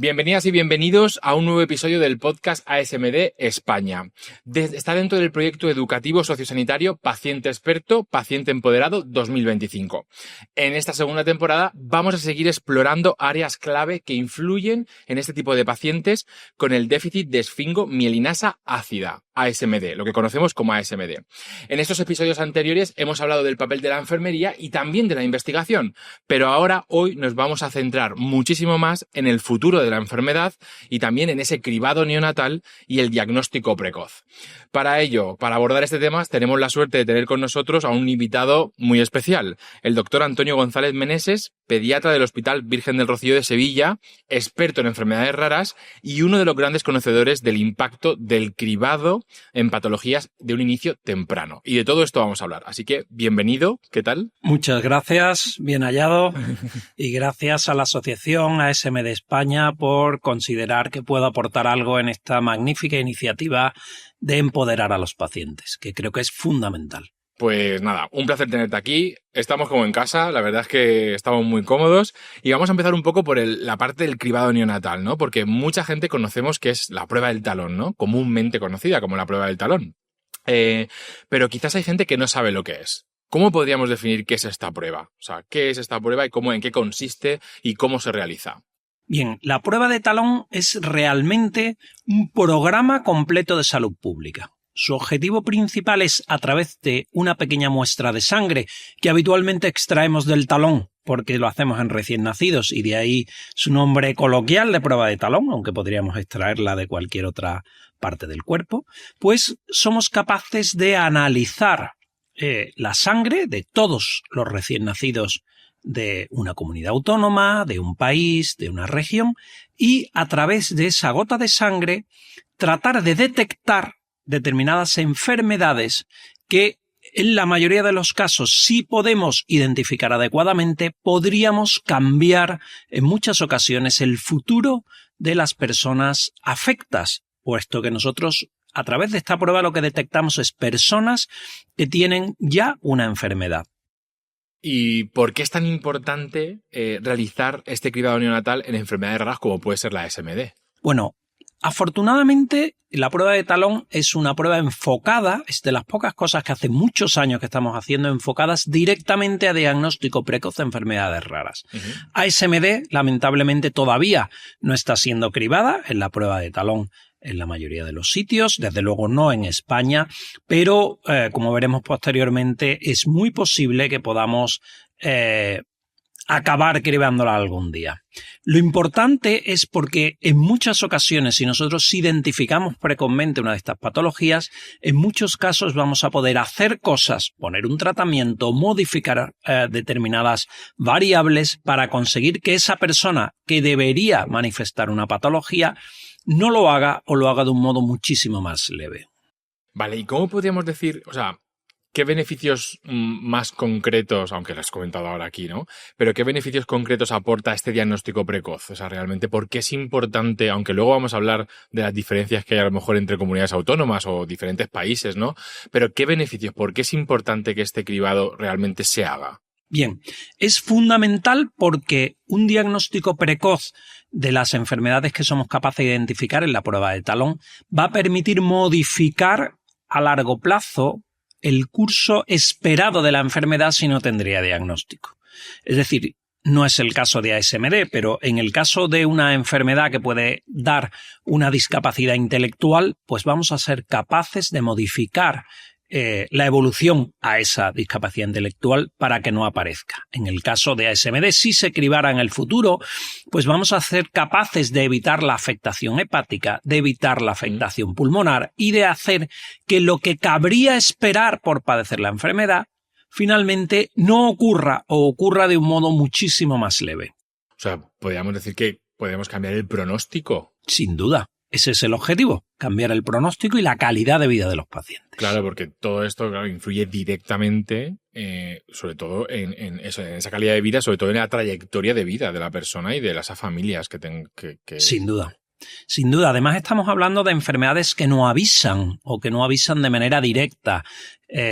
Bienvenidas y bienvenidos a un nuevo episodio del podcast ASMD España. Está dentro del proyecto educativo sociosanitario Paciente Experto, Paciente Empoderado 2025. En esta segunda temporada vamos a seguir explorando áreas clave que influyen en este tipo de pacientes con el déficit de esfingomielinasa ácida, ASMD, lo que conocemos como ASMD. En estos episodios anteriores hemos hablado del papel de la enfermería y también de la investigación, pero hoy nos vamos a centrar muchísimo más en el futuro de la enfermedad y también en ese cribado neonatal y el diagnóstico precoz. Para ello, para abordar este tema, tenemos la suerte de tener con nosotros a un invitado muy especial, el doctor Antonio González Meneses, pediatra del Hospital Virgen del Rocío de Sevilla, experto en enfermedades raras y uno de los grandes conocedores del impacto del cribado en patologías de un inicio temprano. Y de todo esto vamos a hablar. Así que, bienvenido, ¿qué tal? Muchas gracias, bien hallado. Y gracias a la Asociación ASMD España por considerar que puedo aportar algo en esta magnífica iniciativa de empoderar a los pacientes, que creo que es fundamental. Pues nada, un placer tenerte aquí. Estamos como en casa, la verdad es que estamos muy cómodos y vamos a empezar un poco por la parte del cribado neonatal, ¿no? Porque mucha gente conocemos que es la prueba del talón, ¿no? Comúnmente conocida como la prueba del talón. Pero quizás hay gente que no sabe lo que es. ¿Cómo podríamos definir qué es esta prueba? O sea, ¿qué es esta prueba y en qué consiste y cómo se realiza? Bien, la prueba de talón es realmente un programa completo de salud pública. Su objetivo principal es, a través de una pequeña muestra de sangre que habitualmente extraemos del talón, porque lo hacemos en recién nacidos y de ahí su nombre coloquial de prueba de talón, aunque podríamos extraerla de cualquier otra parte del cuerpo, pues somos capaces de analizar la sangre de todos los recién nacidos de una comunidad autónoma, de un país, de una región, y a través de esa gota de sangre tratar de detectar determinadas enfermedades que en la mayoría de los casos, si podemos identificar adecuadamente, podríamos cambiar en muchas ocasiones el futuro de las personas afectas, puesto que nosotros a través de esta prueba lo que detectamos es personas que tienen ya una enfermedad. ¿Y por qué es tan importante realizar este cribado neonatal en enfermedades raras como puede ser la ASMD? Bueno, afortunadamente la prueba de talón es una prueba enfocada, es de las pocas cosas que hace muchos años que estamos haciendo, enfocadas directamente a diagnóstico precoz de enfermedades raras. ASMD, lamentablemente, todavía no está siendo cribada en la prueba de talón en la mayoría de los sitios, desde luego no en España, pero como veremos posteriormente es muy posible que podamos acabar cribándola algún día. Lo importante es porque en muchas ocasiones, si nosotros identificamos precozmente una de estas patologías, en muchos casos vamos a poder hacer cosas, poner un tratamiento, modificar determinadas variables para conseguir que esa persona que debería manifestar una patología no lo haga o lo haga de un modo muchísimo más leve. Vale, ¿y cómo podríamos decir, qué beneficios más concretos, aunque lo has comentado ahora aquí, ¿no? Pero qué beneficios concretos aporta este diagnóstico precoz? O sea, realmente, ¿por qué es importante, aunque luego vamos a hablar de las diferencias que hay a lo mejor entre comunidades autónomas o diferentes países, ¿no? Pero qué beneficios, ¿por qué es importante que este cribado realmente se haga? Bien, es fundamental porque un diagnóstico precoz de las enfermedades que somos capaces de identificar en la prueba de talón va a permitir modificar a largo plazo el curso esperado de la enfermedad si no tendría diagnóstico. Es decir, no es el caso de ASMD, pero en el caso de una enfermedad que puede dar una discapacidad intelectual, pues vamos a ser capaces de modificar la evolución a esa discapacidad intelectual para que no aparezca. En el caso de ASMD, si se cribara en el futuro, pues vamos a ser capaces de evitar la afectación hepática, de evitar la afectación pulmonar y de hacer que lo que cabría esperar por padecer la enfermedad finalmente no ocurra o ocurra de un modo muchísimo más leve. O sea, podríamos decir que podemos cambiar el pronóstico. Sin duda. Ese es el objetivo, cambiar el pronóstico y la calidad de vida de los pacientes. Claro, porque todo esto influye directamente, sobre todo en esa calidad de vida, sobre todo en la trayectoria de vida de la persona y de esas familias que... Sin duda. Sin duda. Además, estamos hablando de enfermedades que no avisan o que no avisan de manera directa.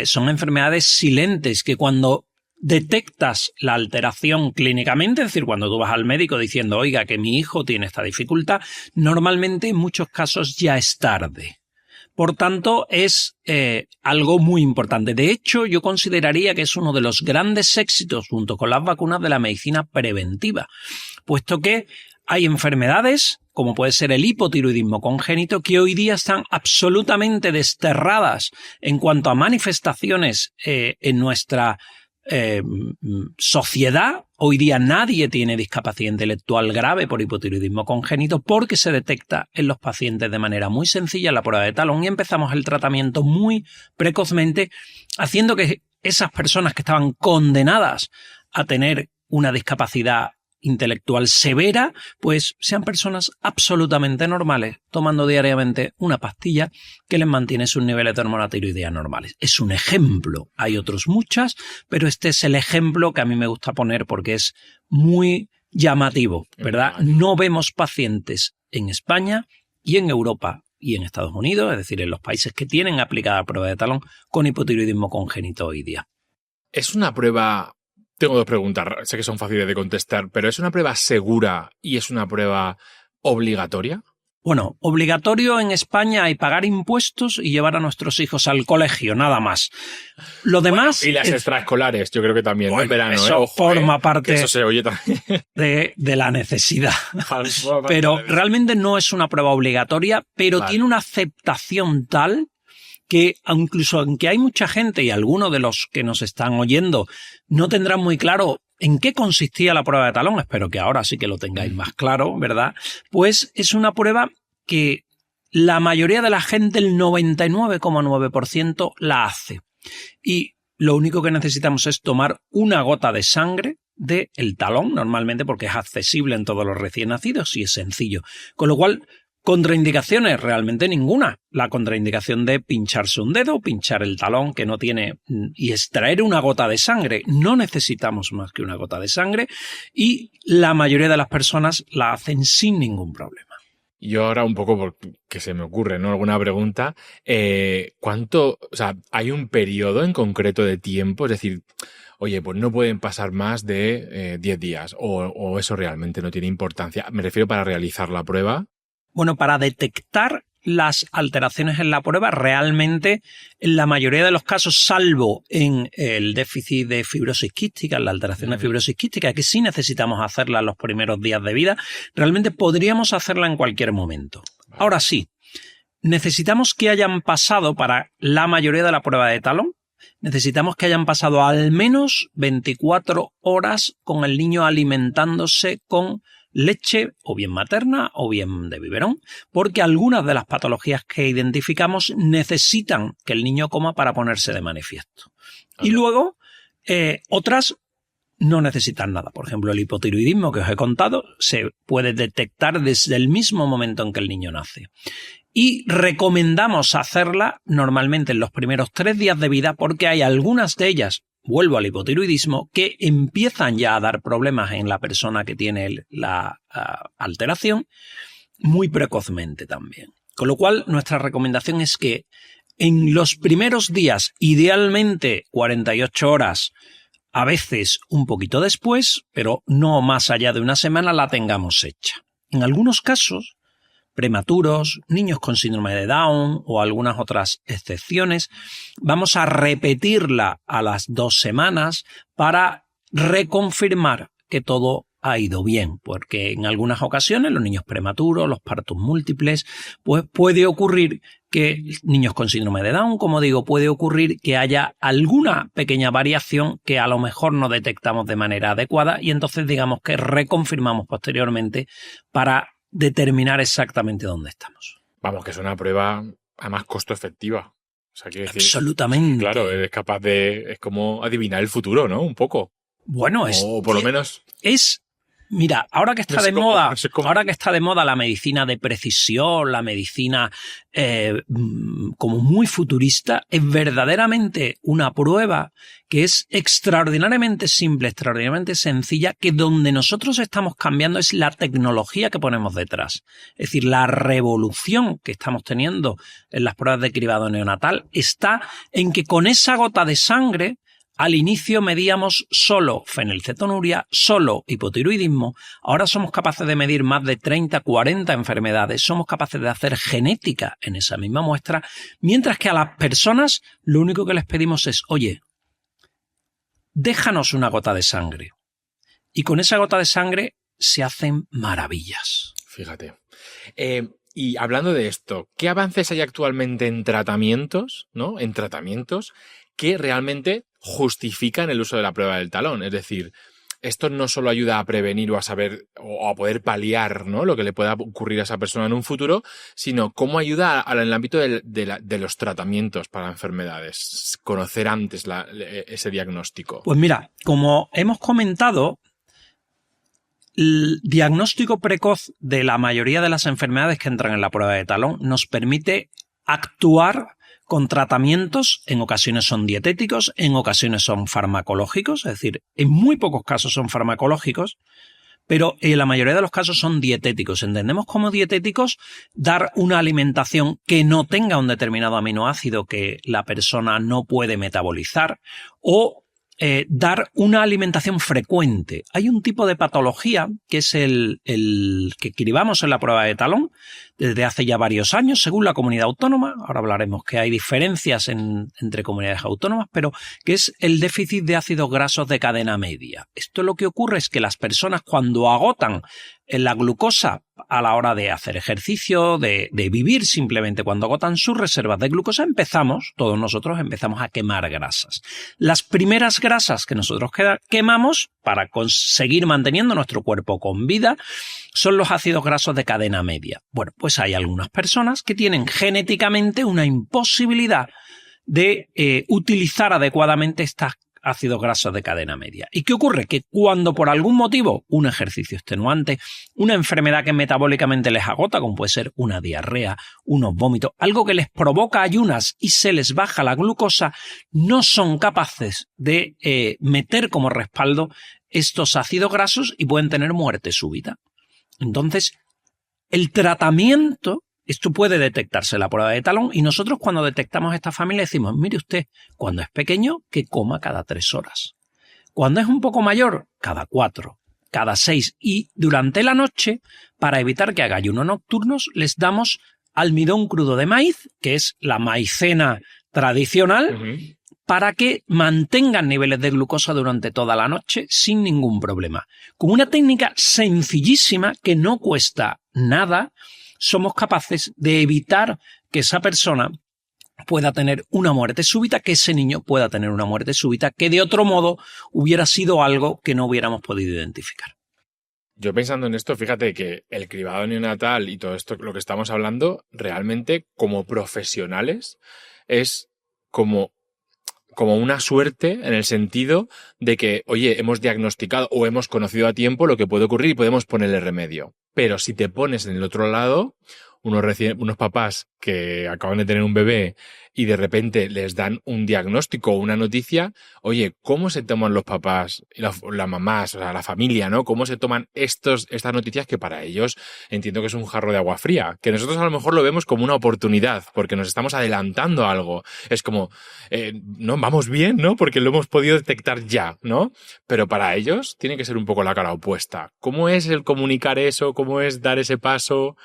Son enfermedades silentes que cuando detectas la alteración clínicamente, es decir, cuando tú vas al médico diciendo, oiga, que mi hijo tiene esta dificultad, normalmente en muchos casos ya es tarde. Por tanto, es algo muy importante. De hecho, yo consideraría que es uno de los grandes éxitos, junto con las vacunas, de la medicina preventiva, puesto que hay enfermedades, como puede ser el hipotiroidismo congénito, que hoy día están absolutamente desterradas en cuanto a manifestaciones en nuestra sociedad. Hoy día nadie tiene discapacidad intelectual grave por hipotiroidismo congénito porque se detecta en los pacientes de manera muy sencilla en la prueba de talón y empezamos el tratamiento muy precozmente, haciendo que esas personas que estaban condenadas a tener una discapacidad intelectual severa, pues sean personas absolutamente normales, tomando diariamente una pastilla que les mantiene sus niveles de hormona tiroidea normales. Es un ejemplo, hay otros muchas, pero este es el ejemplo que a mí me gusta poner porque es muy llamativo, ¿verdad? No vemos pacientes en España y en Europa y en Estados Unidos, es decir, en los países que tienen aplicada la prueba de talón, con hipotiroidismo congénito hoy día. Es una prueba... Tengo dos preguntas, sé que son fáciles de contestar, pero ¿es una prueba segura y es una prueba obligatoria? Bueno, obligatorio en España hay pagar impuestos y llevar a nuestros hijos al colegio, nada más. Lo demás... Bueno, y las extraescolares, yo creo que también, bueno, en verano. Eso Ojo, forma parte eso se oye también. de la necesidad. Pero realmente no es una prueba obligatoria, pero tiene una aceptación tal que incluso aunque hay mucha gente y algunos de los que nos están oyendo no tendrán muy claro en qué consistía la prueba de talón, espero que ahora sí que lo tengáis más claro, ¿verdad? Pues es una prueba que la mayoría de la gente, el 99,9%, la hace. Y lo único que necesitamos es tomar una gota de sangre del talón, normalmente porque es accesible en todos los recién nacidos y es sencillo. Con lo cual, contraindicaciones, realmente ninguna. La contraindicación de pincharse un dedo, pinchar el talón que no tiene y extraer una gota de sangre. No necesitamos más que una gota de sangre y la mayoría de las personas la hacen sin ningún problema. Yo ahora un poco porque se me ocurre, ¿no? Alguna pregunta. ¿Hay un periodo en concreto de tiempo? Es decir, oye, pues no pueden pasar más de 10 días o eso realmente no tiene importancia. Me refiero para realizar la prueba. Bueno, para detectar las alteraciones en la prueba, realmente en la mayoría de los casos, salvo en el déficit de fibrosis quística, en la alteración de fibrosis quística, que sí necesitamos hacerla en los primeros días de vida, realmente podríamos hacerla en cualquier momento. Ahora sí, necesitamos que hayan pasado para la mayoría de la prueba de talón, necesitamos que hayan pasado al menos 24 horas con el niño alimentándose con leche o bien materna o bien de biberón, porque algunas de las patologías que identificamos necesitan que el niño coma para ponerse de manifiesto. Y luego otras no necesitan nada. Por ejemplo, el hipotiroidismo que os he contado se puede detectar desde el mismo momento en que el niño nace. Y recomendamos hacerla normalmente en los primeros 3 días de vida porque hay algunas de ellas, vuelvo al hipotiroidismo, que empiezan ya a dar problemas en la persona que tiene la alteración muy precozmente también. Con lo cual, nuestra recomendación es que en los primeros días, idealmente 48 horas, a veces un poquito después, pero no más allá de una semana, la tengamos hecha. En algunos casos, prematuros, niños con síndrome de Down o algunas otras excepciones, vamos a repetirla a las 2 semanas para reconfirmar que todo ha ido bien, porque en algunas ocasiones los niños prematuros, los partos múltiples, pues puede ocurrir que niños con síndrome de Down, como digo, puede ocurrir que haya alguna pequeña variación que a lo mejor no detectamos de manera adecuada y entonces digamos que reconfirmamos posteriormente para determinar exactamente dónde estamos. Vamos, que es una prueba además costo efectiva. O sea, quiere decir, absolutamente. Claro, es capaz de... Es como adivinar el futuro, ¿no? Un poco. Bueno, o por lo menos... Mira, ahora que está de moda la medicina de precisión, la medicina como muy futurista, es verdaderamente una prueba que es extraordinariamente simple, extraordinariamente sencilla, que donde nosotros estamos cambiando es la tecnología que ponemos detrás. Es decir, la revolución que estamos teniendo en las pruebas de cribado neonatal está en que con esa gota de sangre Al inicio medíamos solo fenilcetonuria, solo hipotiroidismo. Ahora somos capaces de medir más de 30, 40 enfermedades. Somos capaces de hacer genética en esa misma muestra, mientras que a las personas lo único que les pedimos es, oye, déjanos una gota de sangre. Y con esa gota de sangre se hacen maravillas. Fíjate. Y hablando de esto, ¿qué avances hay actualmente en tratamientos, ¿no? En tratamientos que realmente justifican el uso de la prueba del talón? Es decir, esto no solo ayuda a prevenir o a saber o a poder paliar, ¿no?, lo que le pueda ocurrir a esa persona en un futuro, sino cómo ayuda en el ámbito de los tratamientos para enfermedades, conocer antes ese diagnóstico. Pues mira, como hemos comentado, el diagnóstico precoz de la mayoría de las enfermedades que entran en la prueba de talón nos permite actuar con tratamientos, en ocasiones son dietéticos, en ocasiones son farmacológicos, es decir, en muy pocos casos son farmacológicos, pero en la mayoría de los casos son dietéticos. Entendemos como dietéticos dar una alimentación que no tenga un determinado aminoácido que la persona no puede metabolizar o dar una alimentación frecuente. Hay un tipo de patología que es el que cribamos en la prueba de talón desde hace ya varios años, según la comunidad autónoma. Ahora hablaremos que hay diferencias entre comunidades autónomas, pero que es el déficit de ácidos grasos de cadena media. Esto lo que ocurre es que las personas, cuando agotan la glucosa a la hora de hacer ejercicio, de vivir simplemente, cuando agotan sus reservas de glucosa, todos nosotros empezamos a quemar grasas. Las primeras grasas que nosotros quemamos para conseguir manteniendo nuestro cuerpo con vida son los ácidos grasos de cadena media. Bueno, pues hay algunas personas que tienen genéticamente una imposibilidad de utilizar adecuadamente estas ácidos grasos de cadena media. ¿Y qué ocurre? Que cuando por algún motivo, un ejercicio extenuante, una enfermedad que metabólicamente les agota, como puede ser una diarrea, unos vómitos, algo que les provoca ayunas y se les baja la glucosa, no son capaces de meter como respaldo estos ácidos grasos y pueden tener muerte súbita. Entonces, el tratamiento, esto puede detectarse en la prueba de talón y nosotros cuando detectamos esta familia decimos, mire usted, cuando es pequeño, que coma cada 3 horas. Cuando es un poco mayor, cada 4, cada 6 y durante la noche, para evitar que haga ayunos nocturnos, les damos almidón crudo de maíz, que es la maicena tradicional, para que mantengan niveles de glucosa durante toda la noche sin ningún problema. Con una técnica sencillísima que no cuesta nada, somos capaces de evitar que esa persona pueda tener una muerte súbita, que ese niño pueda tener una muerte súbita, que de otro modo hubiera sido algo que no hubiéramos podido identificar. Yo pensando en esto, fíjate que el cribado neonatal y todo esto, lo que estamos hablando, realmente como profesionales es como una suerte en el sentido de que, oye, hemos diagnosticado o hemos conocido a tiempo lo que puede ocurrir y podemos ponerle remedio. Pero si te pones en el otro lado, unos papás que acaban de tener un bebé y de repente les dan un diagnóstico o una noticia, oye, ¿cómo se toman los papás, las mamás, o sea, la familia, ¿no? ¿Cómo se toman estas noticias que para ellos entiendo que es un jarro de agua fría? Que nosotros a lo mejor lo vemos como una oportunidad porque nos estamos adelantando a algo. Es como, no, vamos bien, ¿no? Porque lo hemos podido detectar ya, ¿no? Pero para ellos tiene que ser un poco la cara opuesta. ¿Cómo es el comunicar eso? ¿Cómo es dar ese paso?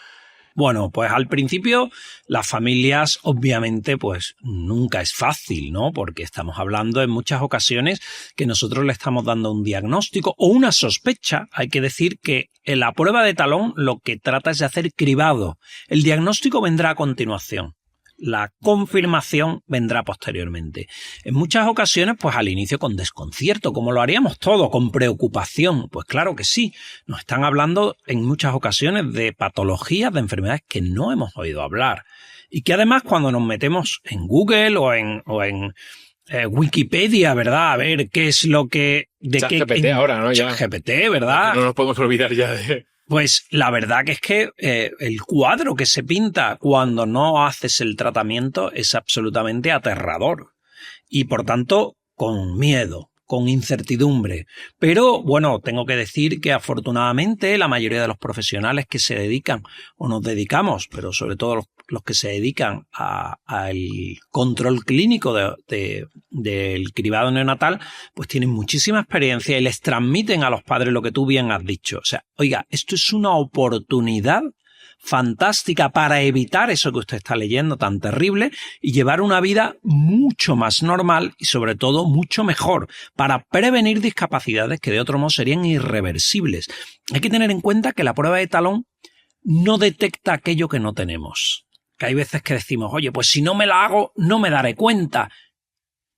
Bueno, pues al principio las familias obviamente pues nunca es fácil, ¿no? Porque estamos hablando en muchas ocasiones que nosotros le estamos dando un diagnóstico o una sospecha. Hay que decir que en la prueba de talón lo que trata es de hacer cribado. El diagnóstico vendrá a continuación. La confirmación vendrá posteriormente. En muchas ocasiones, pues al inicio con desconcierto, como lo haríamos todo, con preocupación. Pues claro que sí, nos están hablando en muchas ocasiones de patologías, de enfermedades que no hemos oído hablar. Y que además cuando nos metemos en Google o en Wikipedia, ¿verdad? A ver qué es lo que... ChatGPT ahora, ¿no? Ya. ChatGPT, ¿verdad? No nos podemos olvidar ya de... Pues la verdad que es que el cuadro que se pinta cuando no haces el tratamiento es absolutamente aterrador y por tanto con miedo, con incertidumbre. Pero, bueno, tengo que decir que afortunadamente la mayoría de los profesionales que se dedican o nos dedicamos, pero sobre todo los que se dedican al control clínico del cribado neonatal, pues tienen muchísima experiencia y les transmiten a los padres lo que tú bien has dicho. O sea, oiga, esto es una oportunidad fantástica para evitar eso que usted está leyendo tan terrible y llevar una vida mucho más normal y sobre todo mucho mejor para prevenir discapacidades que de otro modo serían irreversibles. Hay que tener en cuenta que la prueba de talón no detecta aquello que no tenemos. Que hay veces que decimos, oye, pues si no me la hago no me daré cuenta.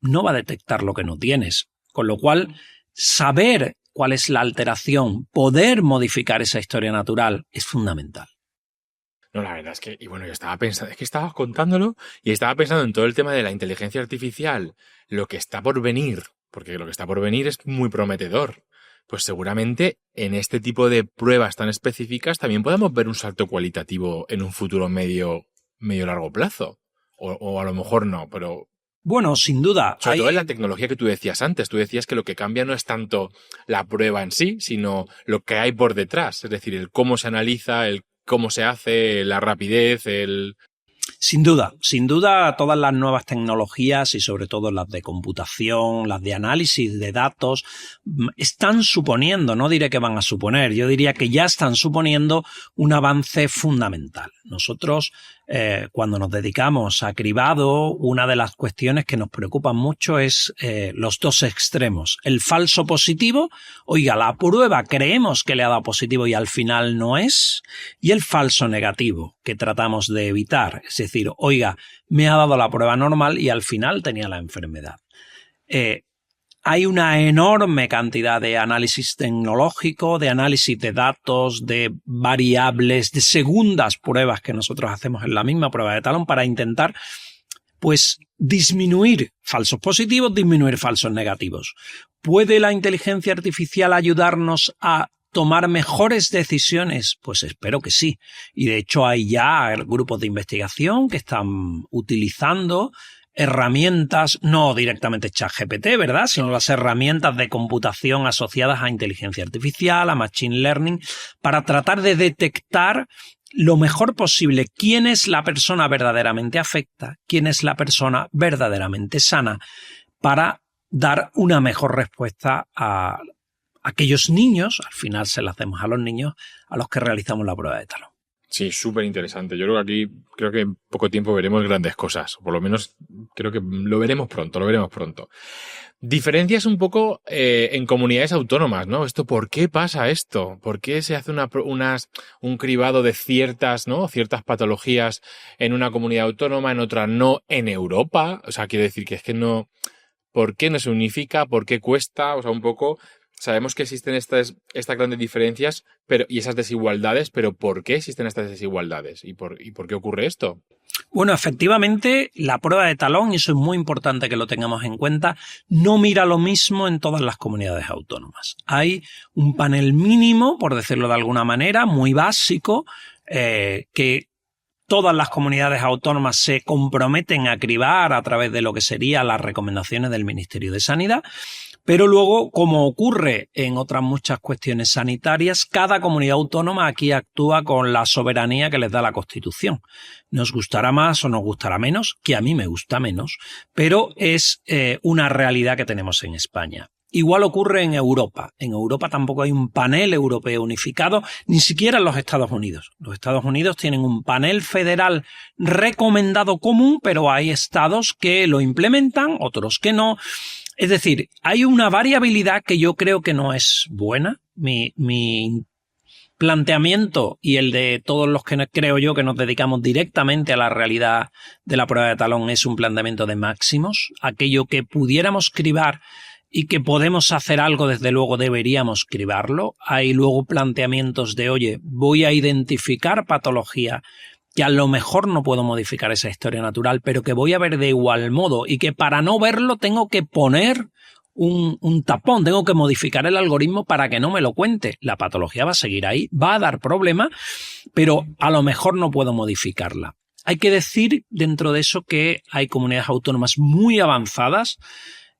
No va a detectar lo que no tienes. Con lo cual, saber cuál es la alteración, poder modificar esa historia natural es fundamental. No, la verdad es que, y bueno, yo estaba pensando, es que estabas contándolo y estaba pensando en todo el tema de la inteligencia artificial, lo que está por venir, porque lo que está por venir es muy prometedor. Pues seguramente en este tipo de pruebas tan específicas también podamos ver un salto cualitativo en un futuro medio largo plazo. O a lo mejor no, pero... Bueno, sin duda. Sobre todo en la tecnología que tú decías antes. Tú decías que lo que cambia no es tanto la prueba en sí, sino lo que hay por detrás. Es decir, el cómo se analiza, el cómo se hace, la rapidez, Sin duda, todas las nuevas tecnologías y sobre todo las de computación, las de análisis de datos, están suponiendo, no diré que van a suponer, yo diría que ya están suponiendo un avance fundamental. Nosotros, cuando nos dedicamos a cribado, una de las cuestiones que nos preocupan mucho es los dos extremos. El falso positivo, oiga, la prueba creemos que le ha dado positivo y al final no es, y el falso negativo, que tratamos de evitar. Es decir, oiga, me ha dado la prueba normal y al final tenía la enfermedad. Hay una enorme cantidad de análisis tecnológico, de análisis de datos, de variables, de segundas pruebas que nosotros hacemos en la misma prueba de talón para intentar, pues, disminuir falsos positivos, disminuir falsos negativos. ¿Puede la inteligencia artificial ayudarnos a tomar mejores decisiones? Pues espero que sí. Y de hecho hay ya grupos de investigación que están utilizando herramientas, no directamente ChatGPT, ¿verdad?, sino las herramientas de computación asociadas a inteligencia artificial, a machine learning, para tratar de detectar lo mejor posible quién es la persona verdaderamente afecta, quién es la persona verdaderamente sana, para dar una mejor respuesta a aquellos niños, al final se la hacemos a los niños, a los que realizamos la prueba de talón. Sí, súper interesante. Yo creo que en poco tiempo veremos grandes cosas. Por lo menos creo que lo veremos pronto. Diferencias un poco en comunidades autónomas, ¿no? ¿Por qué pasa esto? ¿Por qué se hace un cribado de ciertas patologías en una comunidad autónoma, en otra no, en Europa? O sea, quiere decir que es que no... ¿Por qué no se unifica? ¿Por qué cuesta? O sea, un poco... Sabemos que existen estas grandes diferencias y esas desigualdades, pero ¿por qué existen estas desigualdades? ¿Y por qué ocurre esto? Bueno, efectivamente, la prueba de talón, y eso es muy importante que lo tengamos en cuenta, no mira lo mismo en todas las comunidades autónomas. Hay un panel mínimo, por decirlo de alguna manera, muy básico, que todas las comunidades autónomas se comprometen a cribar a través de lo que serían las recomendaciones del Ministerio de Sanidad. Pero luego, como ocurre en otras muchas cuestiones sanitarias, cada comunidad autónoma aquí actúa con la soberanía que les da la Constitución. Nos gustará más o nos gustará menos, que a mí me gusta menos, pero es una realidad que tenemos en España. Igual ocurre en Europa. En Europa tampoco hay un panel europeo unificado, ni siquiera en los Estados Unidos. Los Estados Unidos tienen un panel federal recomendado común, pero hay estados que lo implementan, otros que no. Es decir, hay una variabilidad que yo creo que no es buena. Mi planteamiento y el de todos los que creo yo que nos dedicamos directamente a la realidad de la prueba de talón es un planteamiento de máximos. Aquello que pudiéramos cribar y que podemos hacer algo, desde luego deberíamos cribarlo. Hay luego planteamientos de, oye, voy a identificar patología que a lo mejor no puedo modificar esa historia natural, pero que voy a ver de igual modo y que para no verlo tengo que poner un tapón, tengo que modificar el algoritmo para que no me lo cuente. La patología va a seguir ahí, va a dar problema, pero a lo mejor no puedo modificarla. Hay que decir dentro de eso que hay comunidades autónomas muy avanzadas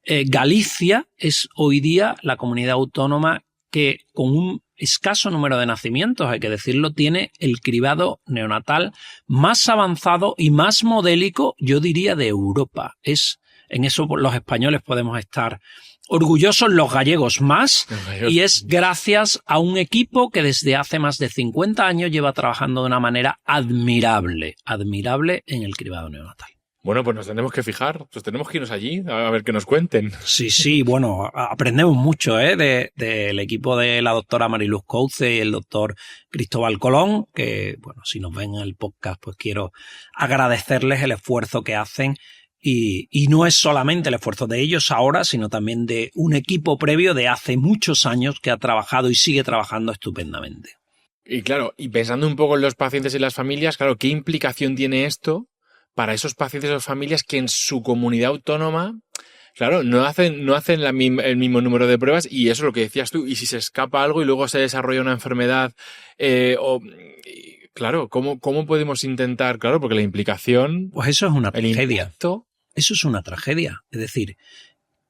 Galicia es hoy día la comunidad autónoma que, con un escaso número de nacimientos, hay que decirlo, tiene el cribado neonatal más avanzado y más modélico, yo diría, de Europa. En eso los españoles podemos estar orgullosos, los gallegos más, y es gracias a un equipo que desde hace más de 50 años lleva trabajando de una manera admirable en el cribado neonatal. Bueno, pues nos tenemos que fijar, pues tenemos que irnos allí a ver qué nos cuenten. Sí, bueno, aprendemos mucho del equipo de la doctora Mariluz Couce y el doctor Cristóbal Colón, que, bueno, si nos ven en el podcast, pues quiero agradecerles el esfuerzo que hacen. Y no es solamente el esfuerzo de ellos ahora, sino también de un equipo previo de hace muchos años que ha trabajado y sigue trabajando estupendamente. Y claro, y pensando un poco en los pacientes y las familias, claro, ¿qué implicación tiene esto para esos pacientes o familias que en su comunidad autónoma, claro, no hacen el mismo número de pruebas? Y eso es lo que decías tú, y si se escapa algo y luego se desarrolla una enfermedad, claro, ¿cómo podemos intentar? Claro, porque la implicación... Pues eso es una tragedia. Eso es una tragedia. Es decir,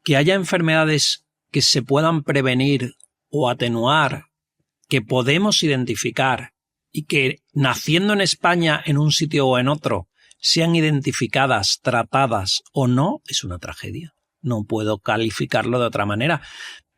que haya enfermedades que se puedan prevenir o atenuar, que podemos identificar y que naciendo en España en un sitio o en otro sean identificadas, tratadas o no, es una tragedia. No puedo calificarlo de otra manera.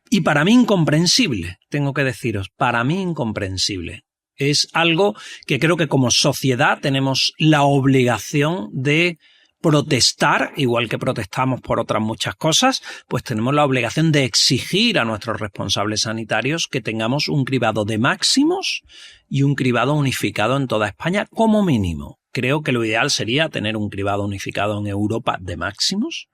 Y para mí incomprensible, tengo que deciros, para mí incomprensible. Es algo que creo que como sociedad tenemos la obligación de protestar, igual que protestamos por otras muchas cosas, pues tenemos la obligación de exigir a nuestros responsables sanitarios que tengamos un cribado de máximos y un cribado unificado en toda España como mínimo. Creo que lo ideal sería tener un cribado unificado en Europa de máximos,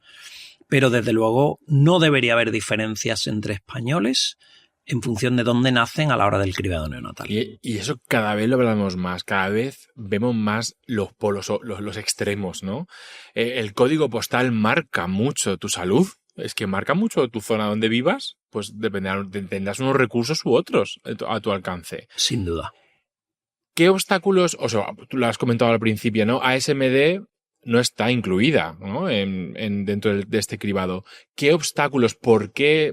pero desde luego no debería haber diferencias entre españoles en función de dónde nacen a la hora del cribado neonatal. Y eso cada vez lo hablamos más, cada vez vemos más los polos, los extremos, ¿no? El código postal marca mucho tu salud, es que marca mucho tu zona donde vivas, pues tendrás unos recursos u otros a tu alcance. Sin duda. ¿Qué obstáculos, o sea, tú lo has comentado al principio, ¿no? ASMD no está incluida, ¿no? Dentro de este cribado. ¿Qué obstáculos, qué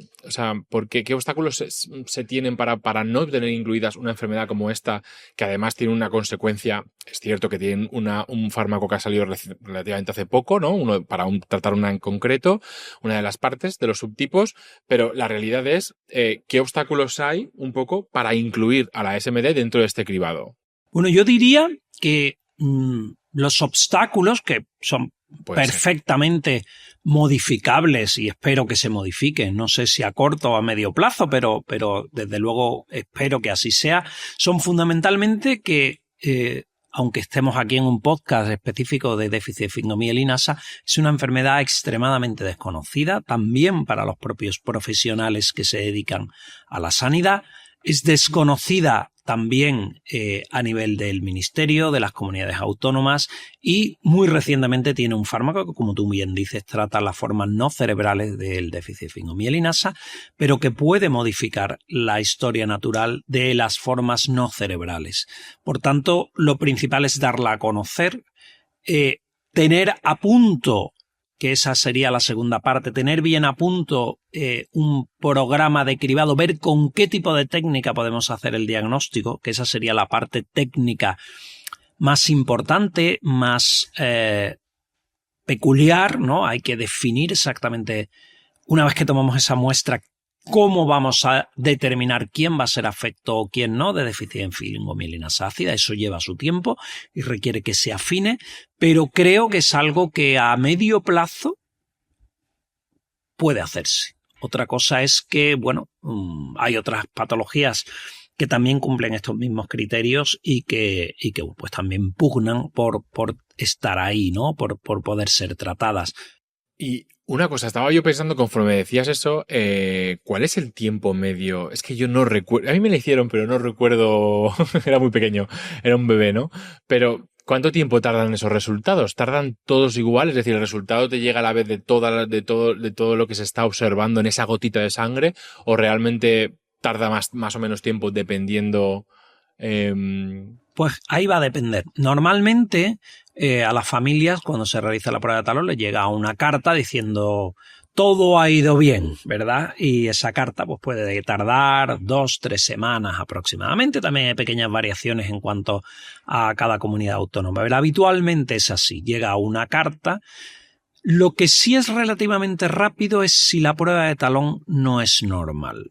obstáculos se tienen para no tener incluidas una enfermedad como esta, que además tiene una consecuencia? Es cierto que tienen un fármaco que ha salido relativamente hace poco, ¿no? Tratar una en concreto, una de las partes de los subtipos, pero la realidad es ¿qué obstáculos hay un poco para incluir a la ASMD dentro de este cribado? Bueno, yo diría que los obstáculos, que son perfectamente modificables y espero que se modifiquen, no sé si a corto o a medio plazo, pero desde luego espero que así sea, son fundamentalmente que, aunque estemos aquí en un podcast específico de déficit de fingomielinasa, es una enfermedad extremadamente desconocida, también para los propios profesionales que se dedican a la sanidad, es desconocida también a nivel del ministerio, de las comunidades autónomas, y muy recientemente tiene un fármaco que, como tú bien dices, trata las formas no cerebrales del déficit de fingomielinasa, pero que puede modificar la historia natural de las formas no cerebrales. Por tanto, lo principal es darla a conocer, tener a punto, que esa sería la segunda parte, tener bien a punto un programa de cribado, ver con qué tipo de técnica podemos hacer el diagnóstico, que esa sería la parte técnica más importante, más peculiar, ¿no? Hay que definir exactamente, una vez que tomamos esa muestra, cómo vamos a determinar quién va a ser afecto o quién no de déficit en fingomielinasa ácida. Eso lleva su tiempo y requiere que se afine, pero creo que es algo que a medio plazo puede hacerse. Otra cosa es que, bueno, hay otras patologías que también cumplen estos mismos criterios y que pues también pugnan por estar ahí, ¿no? Por poder ser tratadas. Y una cosa, estaba yo pensando conforme decías eso, ¿cuál es el tiempo medio? Es que yo no recuerdo, a mí me lo hicieron, pero no recuerdo, era muy pequeño, era un bebé, ¿no? Pero ¿cuánto tiempo tardan esos resultados? ¿Tardan todos igual? Es decir, ¿el resultado te llega a la vez de todo lo que se está observando en esa gotita de sangre? ¿O realmente tarda más o menos tiempo dependiendo? Pues ahí va a depender. Normalmente a las familias, cuando se realiza la prueba de talón, les llega una carta diciendo todo ha ido bien, ¿verdad? Y esa carta pues puede tardar 2-3 semanas aproximadamente. También hay pequeñas variaciones en cuanto a cada comunidad autónoma. Pero habitualmente es así. Llega una carta. Lo que sí es relativamente rápido es si la prueba de talón no es normal.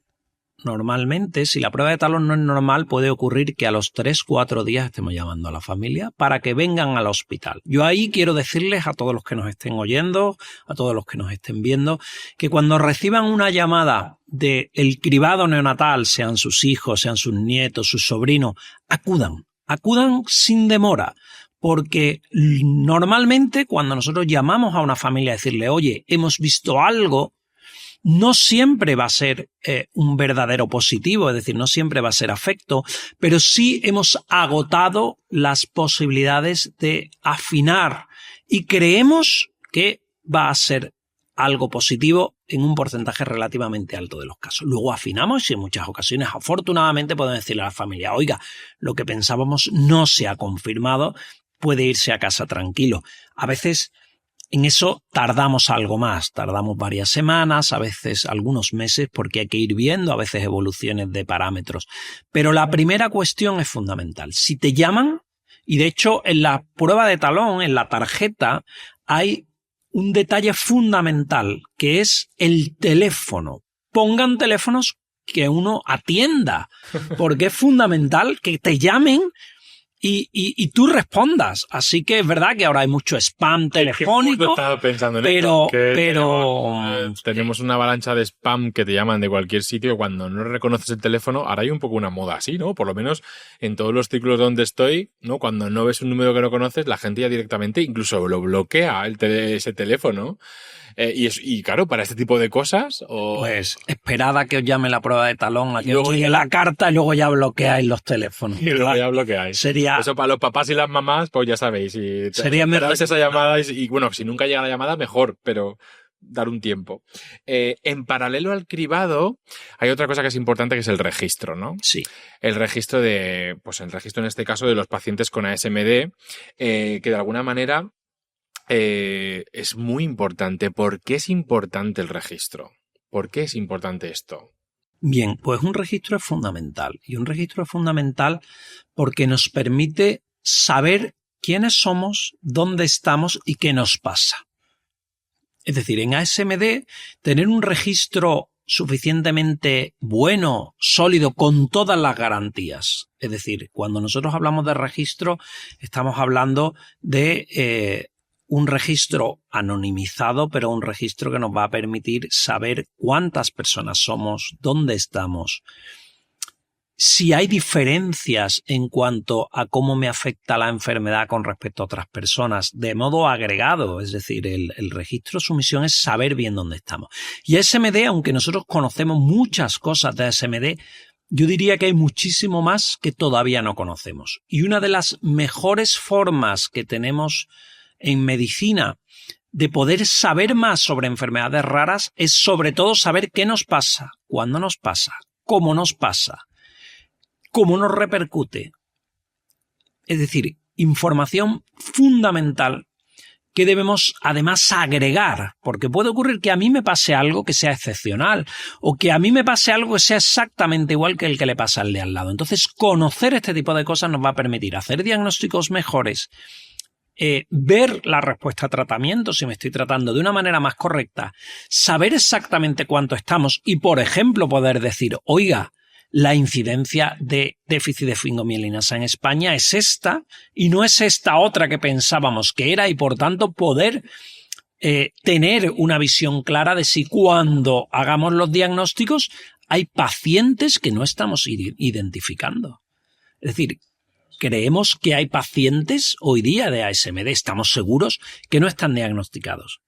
Normalmente, si la prueba de talón no es normal, puede ocurrir que a los 3-4 días estemos llamando a la familia para que vengan al hospital. Yo ahí quiero decirles a todos los que nos estén oyendo, a todos los que nos estén viendo, que cuando reciban una llamada del cribado neonatal, sean sus hijos, sean sus nietos, sus sobrinos, acudan sin demora. Porque normalmente cuando nosotros llamamos a una familia a decirle, oye, hemos visto algo, no siempre va a ser un verdadero positivo, es decir, no siempre va a ser afecto, pero sí hemos agotado las posibilidades de afinar y creemos que va a ser algo positivo en un porcentaje relativamente alto de los casos. Luego afinamos y en muchas ocasiones, afortunadamente, podemos decirle a la familia, oiga, lo que pensábamos no se ha confirmado, puede irse a casa tranquilo. A veces en eso tardamos algo más, tardamos varias semanas, a veces algunos meses, porque hay que ir viendo a veces evoluciones de parámetros. Pero la primera cuestión es fundamental. Si te llaman, y de hecho en la prueba de talón, en la tarjeta, hay un detalle fundamental, que es el teléfono. Pongan teléfonos que uno atienda, porque es fundamental que te llamen y tú respondas. Así que es verdad que ahora hay mucho spam telefónico. Estaba pensando en pero tenemos una avalancha de spam que te llaman de cualquier sitio. Cuando no reconoces el teléfono, ahora hay un poco una moda así, ¿no? Por lo menos en todos los círculos donde estoy, ¿no? Cuando no ves un número que no conoces, la gente ya directamente incluso lo bloquea ese teléfono. Y claro, para este tipo de cosas... Pues esperad a que os llame la prueba de talón, a que os llegue la carta y luego ya bloqueáis los teléfonos. Y luego ya bloqueáis. Eso para los papás y las mamás, pues ya sabéis. Sería mejor esa llamada y bueno, si nunca llega la llamada, mejor, pero dar un tiempo. En paralelo al cribado, hay otra cosa que es importante, que es el registro, ¿no? Sí. El registro el registro en este caso de los pacientes con ASMD, que de alguna manera... es muy importante. ¿Por qué es importante el registro? ¿Por qué es importante esto? Bien, pues un registro es fundamental. Y un registro es fundamental porque nos permite saber quiénes somos, dónde estamos y qué nos pasa. Es decir, en ASMD, tener un registro suficientemente bueno, sólido, con todas las garantías. Es decir, cuando nosotros hablamos de registro, estamos hablando de... un registro anonimizado, pero un registro que nos va a permitir saber cuántas personas somos, dónde estamos, si hay diferencias en cuanto a cómo me afecta la enfermedad con respecto a otras personas, de modo agregado. Es decir, el registro, su misión es saber bien dónde estamos. Y ASMD, aunque nosotros conocemos muchas cosas de ASMD, yo diría que hay muchísimo más que todavía no conocemos. Y una de las mejores formas que tenemos en medicina de poder saber más sobre enfermedades raras es sobre todo saber qué nos pasa, cuándo nos pasa, cómo nos repercute. Es decir, información fundamental que debemos además agregar, porque puede ocurrir que a mí me pase algo que sea excepcional o que a mí me pase algo que sea exactamente igual que el que le pasa al de al lado. Entonces, conocer este tipo de cosas nos va a permitir hacer diagnósticos mejores, ver la respuesta a tratamiento, si me estoy tratando de una manera más correcta, saber exactamente cuánto estamos y, por ejemplo, poder decir, oiga, la incidencia de déficit de sfingomielinasa en España es esta y no es esta otra que pensábamos que era, y por tanto poder tener una visión clara de si cuando hagamos los diagnósticos hay pacientes que no estamos identificando. Es decir, creemos que hay pacientes hoy día de ASMD, estamos seguros que no están diagnosticados.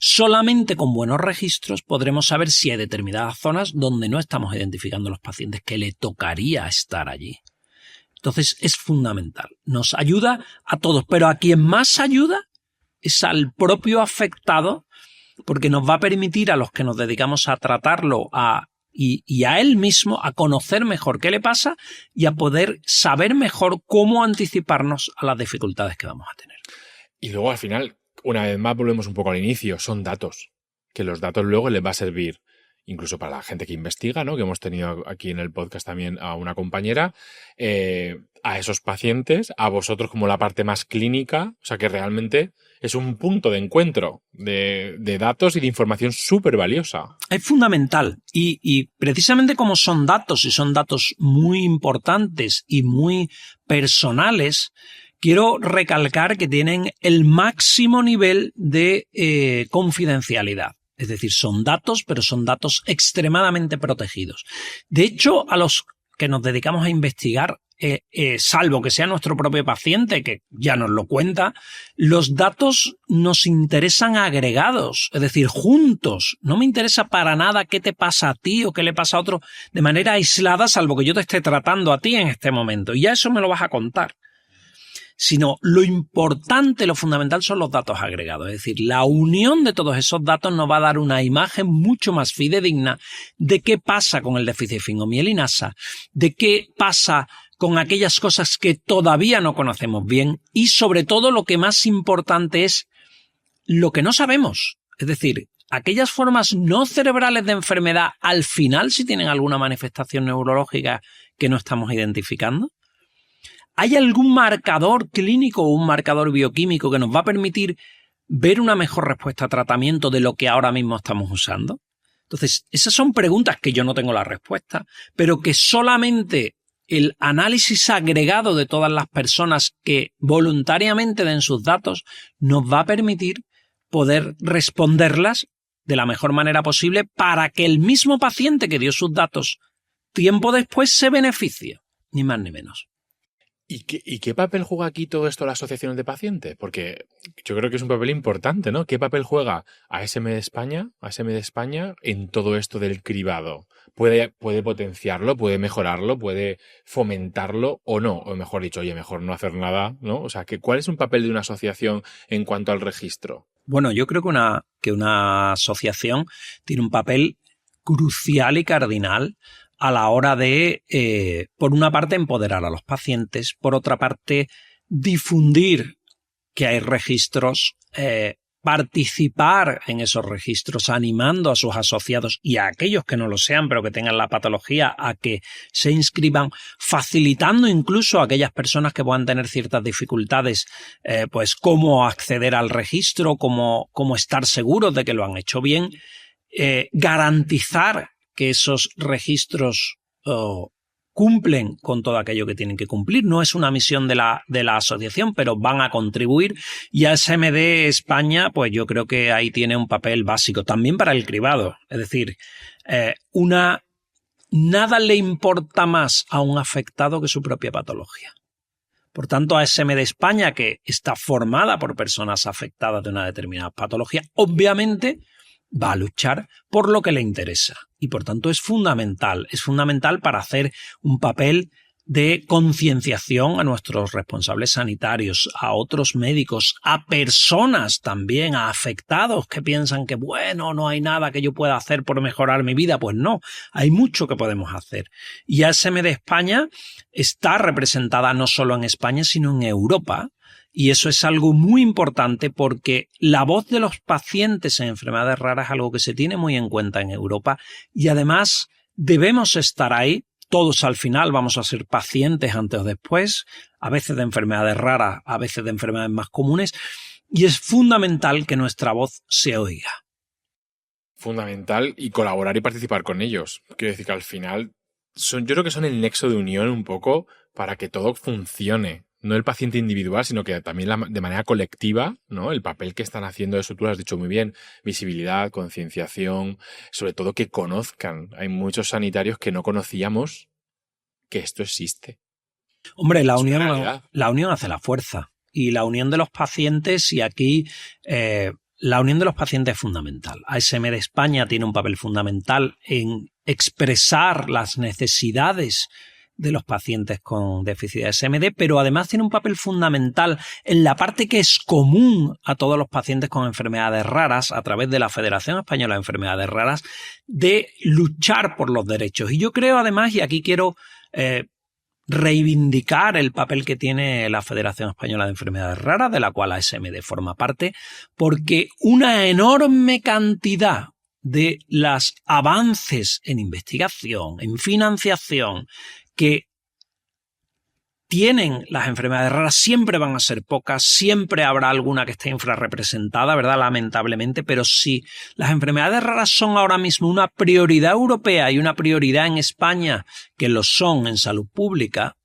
Solamente con buenos registros podremos saber si hay determinadas zonas donde no estamos identificando los pacientes que le tocaría estar allí. Entonces es fundamental. Nos ayuda a todos, pero a quien más ayuda es al propio afectado, porque nos va a permitir a los que nos dedicamos a tratarlo y a él mismo a conocer mejor qué le pasa y a poder saber mejor cómo anticiparnos a las dificultades que vamos a tener. Y luego al final, una vez más volvemos un poco al inicio, son datos. que los datos luego les va a servir incluso para la gente que investiga, ¿no? Que hemos tenido aquí en el podcast también a una compañera, a esos pacientes, a vosotros como la parte más clínica, o sea que realmente es un punto de encuentro de datos y de información súper valiosa. Es fundamental y precisamente como son datos y son datos muy importantes y muy personales, quiero recalcar que tienen el máximo nivel de confidencialidad. Es decir, son datos, pero son datos extremadamente protegidos. De hecho, a los que nos dedicamos a investigar, salvo que sea nuestro propio paciente, que ya nos lo cuenta, los datos nos interesan agregados, es decir, juntos. No me interesa para nada qué te pasa a ti o qué le pasa a otro de manera aislada, salvo que yo te esté tratando a ti en este momento. Y ya eso me lo vas a contar. Sino lo importante, lo fundamental son los datos agregados. Es decir, la unión de todos esos datos nos va a dar una imagen mucho más fidedigna de qué pasa con el déficit de sfingomielinasa, de qué pasa con aquellas cosas que todavía no conocemos bien y sobre todo lo que más importante es lo que no sabemos. Es decir, aquellas formas no cerebrales de enfermedad al final si tienen alguna manifestación neurológica que no estamos identificando. ¿Hay algún marcador clínico o un marcador bioquímico que nos va a permitir ver una mejor respuesta a tratamiento de lo que ahora mismo estamos usando? Entonces, esas son preguntas que yo no tengo la respuesta, pero que solamente el análisis agregado de todas las personas que voluntariamente den sus datos nos va a permitir poder responderlas de la mejor manera posible para que el mismo paciente que dio sus datos tiempo después se beneficie, ni más ni menos. ¿Y qué papel juega aquí todo esto las asociaciones de pacientes? Porque yo creo que es un papel importante, ¿no? ¿Qué papel juega ASM de España en todo esto del cribado? ¿Puede potenciarlo, puede mejorarlo, puede fomentarlo o no? O mejor dicho, oye, mejor no hacer nada, ¿no? O sea, ¿cuál es un papel de una asociación en cuanto al registro? Bueno, yo creo que una asociación tiene un papel crucial y cardinal a la hora de, por una parte, empoderar a los pacientes, por otra parte, difundir que hay registros, participar en esos registros, animando a sus asociados y a aquellos que no lo sean, pero que tengan la patología, a que se inscriban, facilitando incluso a aquellas personas que puedan tener ciertas dificultades, pues cómo acceder al registro, cómo estar seguros de que lo han hecho bien, garantizar que esos registros cumplen con todo aquello que tienen que cumplir. No es una misión de la asociación, pero van a contribuir. Y ASMD España, pues yo creo que ahí tiene un papel básico. También para el cribado. Es decir, nada le importa más a un afectado que su propia patología. Por tanto, ASMD España, que está formada por personas afectadas de una determinada patología, obviamente va a luchar por lo que le interesa y por tanto es fundamental para hacer un papel de concienciación a nuestros responsables sanitarios, a otros médicos, a personas también, a afectados que piensan que bueno, no hay nada que yo pueda hacer por mejorar mi vida. Pues no, hay mucho que podemos hacer. Y ASMD España está representada no solo en España, sino en Europa. Y eso es algo muy importante porque la voz de los pacientes en enfermedades raras es algo que se tiene muy en cuenta en Europa y además debemos estar ahí. Todos al final vamos a ser pacientes antes o después, a veces de enfermedades raras, a veces de enfermedades más comunes, y es fundamental que nuestra voz se oiga. Fundamental y colaborar y participar con ellos. Quiero decir que al final yo creo que son el nexo de unión un poco para que todo funcione. No el paciente individual, sino que también de manera colectiva, ¿no? El papel que están haciendo, eso tú lo has dicho muy bien, visibilidad, concienciación, sobre todo que conozcan. Hay muchos sanitarios que no conocíamos que esto existe. Hombre, la unión hace la fuerza. Y la unión de los pacientes, y aquí la unión de los pacientes es fundamental. ASMD España tiene un papel fundamental en expresar las necesidades de los pacientes con déficit de ASMD, pero además tiene un papel fundamental en la parte que es común a todos los pacientes con enfermedades raras, a través de la Federación Española de Enfermedades Raras, de luchar por los derechos. Y yo creo además, y aquí quiero reivindicar el papel que tiene la Federación Española de Enfermedades Raras, de la cual ASMD forma parte, porque una enorme cantidad de los avances en investigación, en financiación, que tienen las enfermedades raras siempre van a ser pocas, siempre habrá alguna que esté infrarrepresentada, ¿verdad? Lamentablemente, pero si las enfermedades raras son ahora mismo una prioridad europea y una prioridad en España, que lo son en salud pública,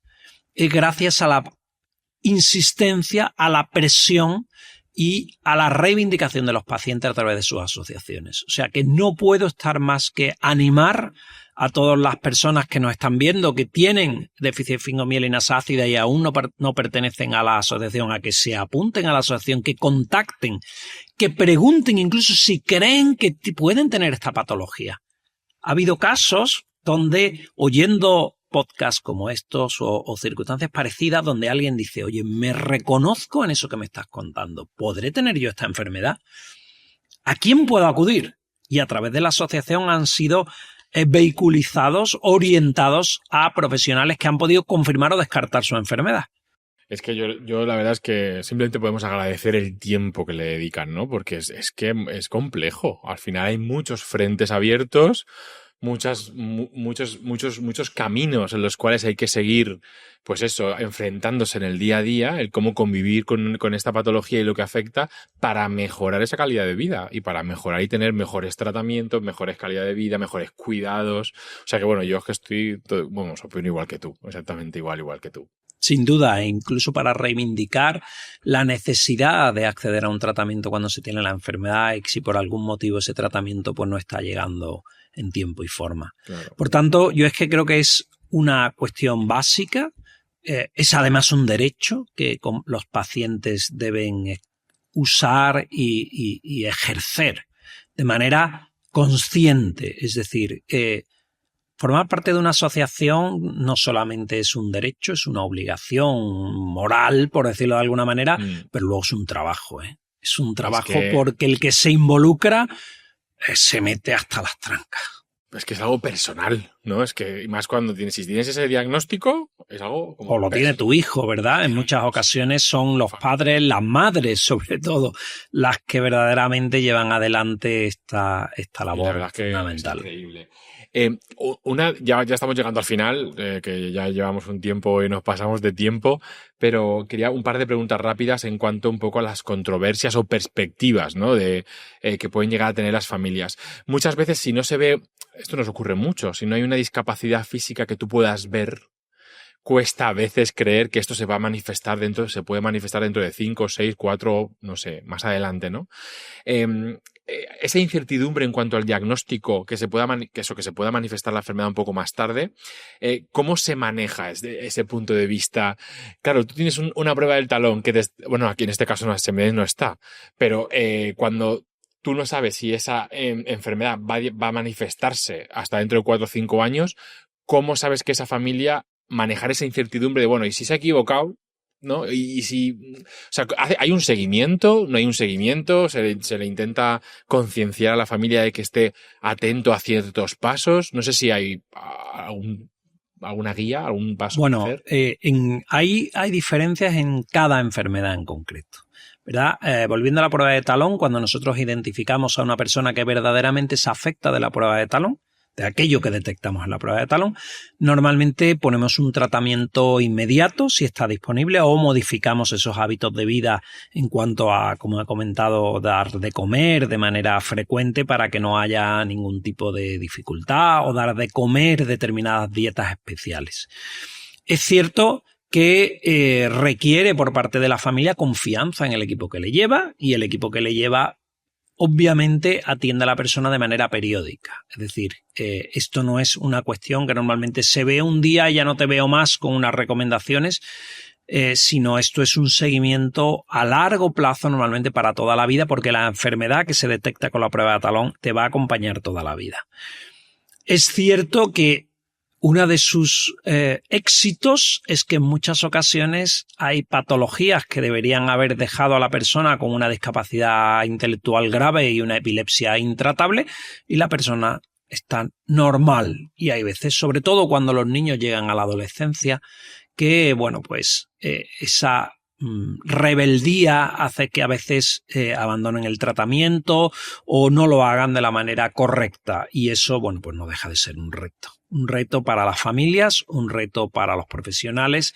es gracias a la insistencia, a la presión y a la reivindicación de los pacientes a través de sus asociaciones. O sea que no puedo estar más que animar a todas las personas que nos están viendo que tienen déficit de sfingomielinasa ácida y aún no pertenecen a la asociación, a que se apunten a la asociación, que contacten, que pregunten incluso si creen que pueden tener esta patología. Ha habido casos donde, oyendo podcasts como estos o circunstancias parecidas, donde alguien dice, oye, me reconozco en eso que me estás contando, ¿podré tener yo esta enfermedad? ¿A quién puedo acudir? Y a través de la asociación han sido vehiculizados, orientados a profesionales que han podido confirmar o descartar su enfermedad. Es que yo la verdad es que simplemente podemos agradecer el tiempo que le dedican, ¿no? Porque es que es complejo. Al final hay muchos frentes abiertos, muchos caminos en los cuales hay que seguir, pues eso, enfrentándose en el día a día, el cómo convivir con esta patología y lo que afecta para mejorar esa calidad de vida y para mejorar y tener mejores tratamientos, mejores calidad de vida, mejores cuidados. O sea que bueno, yo es que estoy, opino igual que tú, exactamente igual que tú. Sin duda, e incluso para reivindicar la necesidad de acceder a un tratamiento cuando se tiene la enfermedad y si por algún motivo ese tratamiento pues no está llegando en tiempo y forma. Claro. Por tanto, yo es que creo que es una cuestión básica, es además un derecho que los pacientes deben usar y ejercer de manera consciente, es decir, formar parte de una asociación no solamente es un derecho, es una obligación moral, por decirlo de alguna manera, pero luego es un trabajo, ¿eh? Es un trabajo porque el que se involucra se mete hasta las trancas. Es que es algo personal, ¿no? Es que, y más cuando si tienes ese diagnóstico, es algo como... O lo tiene tu hijo, ¿verdad? En muchas ocasiones son los padres, las madres, sobre todo, las que verdaderamente llevan adelante esta labor. La verdad es que fundamental. Es increíble. Ya estamos llegando al final, que ya llevamos un tiempo y nos pasamos de tiempo, pero quería un par de preguntas rápidas en cuanto un poco a las controversias o perspectivas, ¿no? Que pueden llegar a tener las familias. Muchas veces si no se ve, esto nos ocurre mucho, si no hay una discapacidad física que tú puedas ver, cuesta a veces creer que esto se puede manifestar dentro de 5, 6, 4, no sé, más adelante, ¿no? Esa incertidumbre en cuanto al diagnóstico que se pueda manifestar la enfermedad un poco más tarde, ¿cómo se maneja ese punto de vista? Claro, tú tienes una prueba del talón que, aquí en este caso no está, pero cuando tú no sabes si esa enfermedad va a manifestarse hasta dentro de 4 o 5 años, ¿cómo sabes que esa familia manejar esa incertidumbre de, ¿y si se ha equivocado? ¿No? Y si, o sea, ¿hay un seguimiento? ¿No hay un seguimiento? ¿Se le intenta concienciar a la familia de que esté atento a ciertos pasos? No sé si hay alguna guía, algún paso. Bueno, hay diferencias en cada enfermedad en concreto, ¿verdad? Volviendo a la prueba de talón, cuando nosotros identificamos a una persona que verdaderamente se afecta de la prueba de talón, de aquello que detectamos en la prueba de talón, normalmente ponemos un tratamiento inmediato si está disponible o modificamos esos hábitos de vida en cuanto a, como he comentado, dar de comer de manera frecuente para que no haya ningún tipo de dificultad o dar de comer determinadas dietas especiales. Es cierto que requiere por parte de la familia confianza en el equipo que le lleva y el equipo que le lleva obviamente atiende a la persona de manera periódica. Es decir, esto no es una cuestión que normalmente se ve un día y ya no te veo más con unas recomendaciones, sino esto es un seguimiento a largo plazo normalmente para toda la vida porque la enfermedad que se detecta con la prueba de talón te va a acompañar toda la vida. Es cierto que uno de sus éxitos es que en muchas ocasiones hay patologías que deberían haber dejado a la persona con una discapacidad intelectual grave y una epilepsia intratable y la persona está normal. Y hay veces, sobre todo cuando los niños llegan a la adolescencia, que, bueno, pues esa rebeldía hace que a veces abandonen el tratamiento o no lo hagan de la manera correcta. Y eso, bueno, pues no deja de ser un reto. Un reto para las familias, un reto para los profesionales.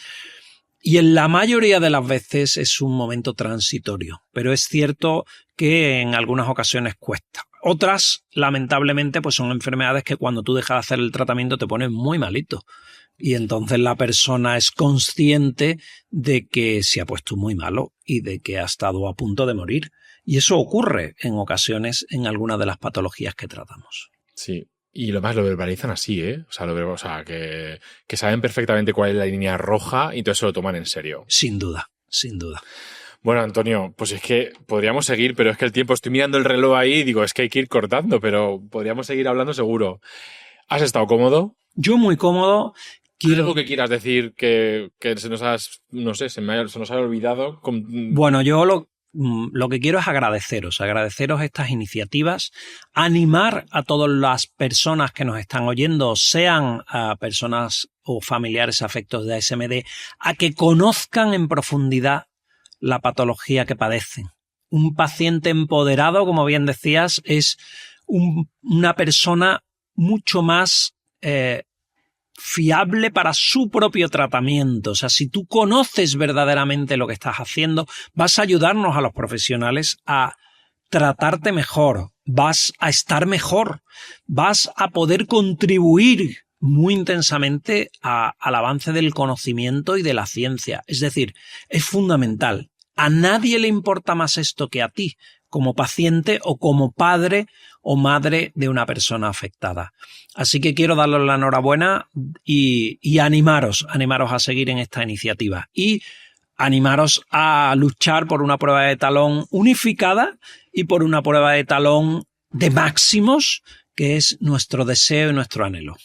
Y en la mayoría de las veces es un momento transitorio, pero es cierto que en algunas ocasiones cuesta. Otras, lamentablemente, pues son enfermedades que cuando tú dejas de hacer el tratamiento te pones muy malito. Y entonces la persona es consciente de que se ha puesto muy malo y de que ha estado a punto de morir. Y eso ocurre en ocasiones en algunas de las patologías que tratamos. Sí. Y lo más lo verbalizan así, ¿eh? O sea, que saben perfectamente cuál es la línea roja y todo eso lo toman en serio. Sin duda, sin duda. Bueno, Antonio, pues es que podríamos seguir, pero es que el tiempo, estoy mirando el reloj ahí y digo, es que hay que ir cortando, pero podríamos seguir hablando seguro. ¿Has estado cómodo? Yo muy cómodo. ¿Algo que quieras decir que se nos ha olvidado? Bueno, yo lo que quiero es agradeceros estas iniciativas, animar a todas las personas que nos están oyendo, sean personas o familiares afectos de ASMD, a que conozcan en profundidad la patología que padecen. Un paciente empoderado, como bien decías, es una persona mucho más fiable para su propio tratamiento. O sea, si tú conoces verdaderamente lo que estás haciendo, vas a ayudarnos a los profesionales a tratarte mejor, vas a estar mejor, vas a poder contribuir muy intensamente al avance del conocimiento y de la ciencia. Es decir, es fundamental. A nadie le importa más esto que a ti, como paciente o como padre o madre de una persona afectada. Así que quiero daros la enhorabuena y animaros a seguir en esta iniciativa y animaros a luchar por una prueba de talón unificada y por una prueba de talón de máximos, que es nuestro deseo y nuestro anhelo.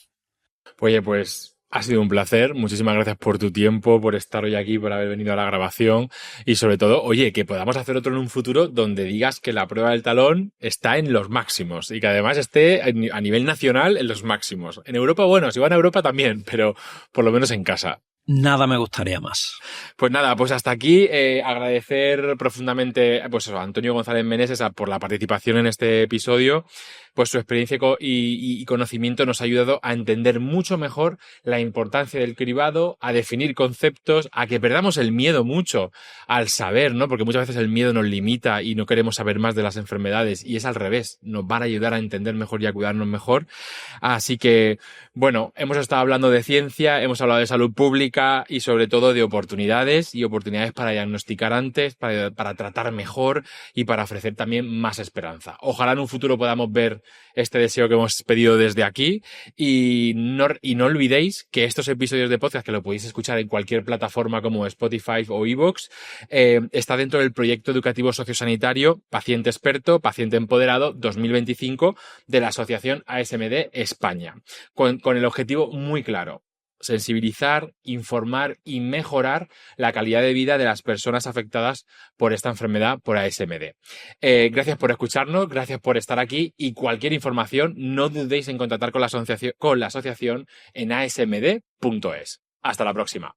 Oye, pues ha sido un placer. Muchísimas gracias por tu tiempo, por estar hoy aquí, por haber venido a la grabación y sobre todo, oye, que podamos hacer otro en un futuro donde digas que la prueba del talón está en los máximos y que además esté a nivel nacional en los máximos. En Europa, bueno, si van a Europa también, pero por lo menos en casa. Nada me gustaría más. Pues nada, pues hasta aquí. Agradecer profundamente pues a Antonio González Meneses por la participación en este episodio. Pues su experiencia y conocimiento nos ha ayudado a entender mucho mejor la importancia del cribado, a definir conceptos, a que perdamos el miedo mucho al saber, ¿no? Porque muchas veces el miedo nos limita y no queremos saber más de las enfermedades y es al revés. Nos van a ayudar a entender mejor y a cuidarnos mejor. Así que, bueno, hemos estado hablando de ciencia, hemos hablado de salud pública y sobre todo de oportunidades para diagnosticar antes, para tratar mejor y para ofrecer también más esperanza. Ojalá en un futuro podamos ver este deseo que hemos pedido desde aquí y no olvidéis que estos episodios de podcast, que lo podéis escuchar en cualquier plataforma como Spotify o iVoox, está dentro del proyecto educativo sociosanitario Paciente Experto, Paciente Empoderado 2025 de la Asociación ASMD España, con el objetivo muy claro: sensibilizar, informar y mejorar la calidad de vida de las personas afectadas por esta enfermedad, por ASMD. Gracias por escucharnos, gracias por estar aquí y cualquier información no dudéis en contactar con la asociación en asmd.es. Hasta la próxima.